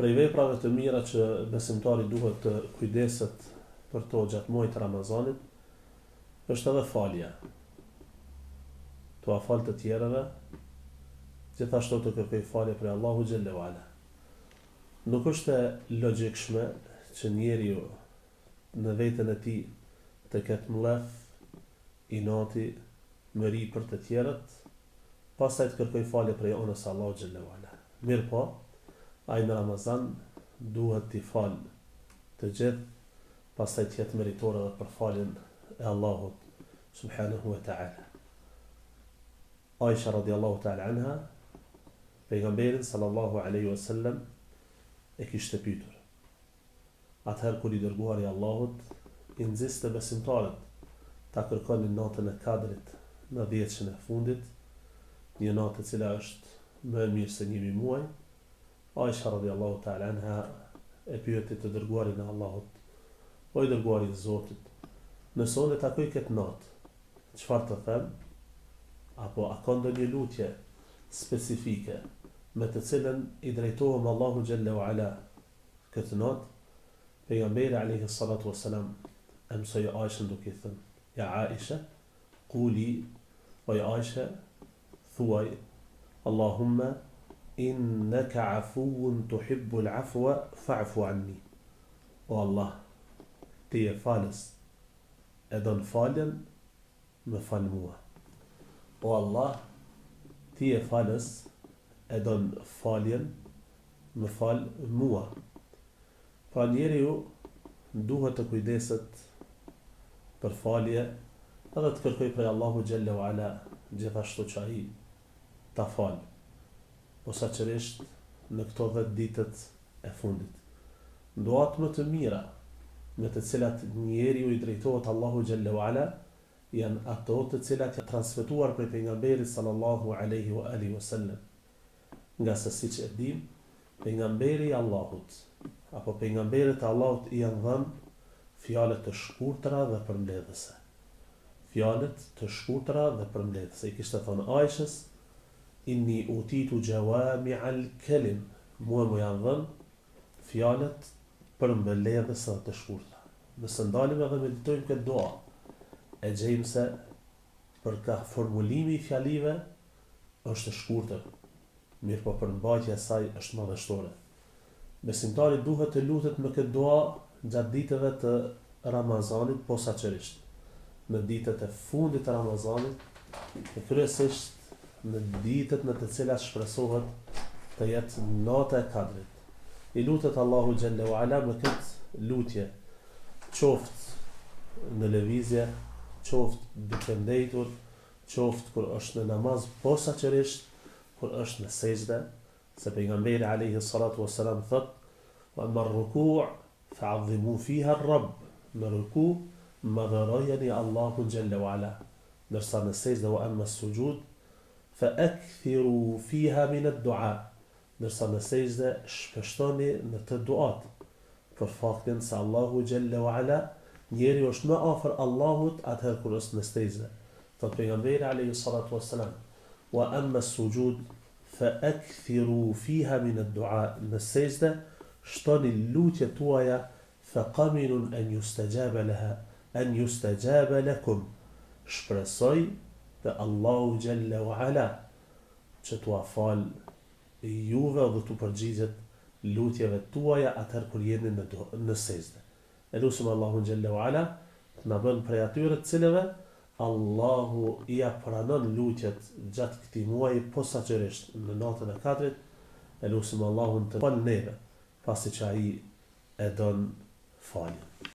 Prej veprave të mira që besimtari duhet të kujdeset për to gjatë muajit të Ramazanit është edhe falja. Tua fal të tjerëve, gjithashtu të kërkoj falje për Allahu xhelle wala. Nuk është e logjikshme që njeriu në veten e tij të ketë mlef, inati, mëri për të tjerët, pastaj të kërkoj falje për onës Allahu xhelle wala. Mirë po, ai në Ramazan duhet t'i fal të gjithë, pastaj të jetë meritor edhe për faljen e Allahut subhanahu wa ta'ala. Aisha radiallahu ta'ala anha, pejgamberin sallallahu alaihi wasallam e kishte pyetur. Atëherë kur i dërguari i Allahut i nxiste besimtarët ta kërkonin natën e Kadrit në 10 e fundit, një natë e cila është më e mirë se 1000 muaj. Aisha radiallahu ta'ala anha e pyeti të dërguarin e Allahut: "O i dërguari i Zotit, nëse unë takoj këtë natë, çfarë të them? Apo a ka ndonjë lutje specifike me të cilën i drejtohem Allahu xhelle wa ala këtë natë?" Pejgamberi alayhi salatu wassalam e mësoi Aishën duke i thënë: "Ja Aisha, quli, o Aisha, thuaj, Allahumma innaka afuwun tuhibbul afwa fa'fu anni." O Allah, ti je falës, e don faljen, më fal mua. O Allah, ti je falës, e don faljen, më fal mua. Pra njeriu duhet të kujdeset për falje edhe të kërkoj prej Allahu xhelle wa ala gjithashtu që ai ta fal, posaçërisht në këto 10 ditët e fundit. Duat më të mira me të cilat njeriu i drejtohet Allahu xhelle wa ala janë ato të cilat janë transmetuar prej pejgamberit sallallahu alaihi wa alihi wasallam. Nga se siç e dim, pejgamberi i Allahut apo pejgamberët e Allahut i janë dhënë fjalë të shkurtra dhe përmbledhëse. Fjalët të shkurtra dhe përmbledhëse. I kishte thënë Aishës: "Inni utitu jawami'al kalim." Mua më janë dhënë fjalët përmbledhëse dhe të shkurtra. Nëse ndalim edhe meditojmë këtë dua, e gjejmë se për ka formulimi i fjalive është shkurtër, mirë po përmbajtja e saj është madhështore. Besimtari duhet të lutet me këtë dua gjatë ditëve të Ramazanit posaçërisht. Në ditët e fundit të Ramazanit, e kryesisht në ditët në të cilat shpresohet të jetë nata e Kadrit. I lutet Allahu xhelle wa ala me këtë lutje, qoftë në lëvizje, qoftë duke ndejtur, qoftë kur është në namaz, posaçërisht kur është në sejdë, se pejgamberi alayhi salatu wassalam thot: "Wa amma ar-ruku' fa'azzimu fiha ar-rabb." Në ruku madhërojeni Allahun xhelle wa ala. Ndërsa në sejdë wa amma as-sujud fa'akthiru fiha min ad-du'a. Ndërsa në sejdë shpeshtoni në të duat, për faktin se Allahu xhelle wa ala njeriu është më afër Allahut atëherë kur është në sejdë. Thot pejgamberi alayhi salatu wassalam: "Wa amma as-sujud fa'akthiru fiha min ad-du'a." Në sejdë shtoni lutjet tuaja, faqaminun an yustajaba laha, an yustajaba lakum. Shpresoj te Allahu xhelle wa ala që t'ua fal juve dhe t'u përgjigjet lutjeve tuaja atëherë kur jeni në sejdë. Elusim Allahun xhelle wa ala të na bën prej atyre të cilëve Allahu i pranon lutjet gjatë këtij muaji posaçërisht në natën e Kadrit. Elusim Allahun të fal neve, pasi që ai e don faljen.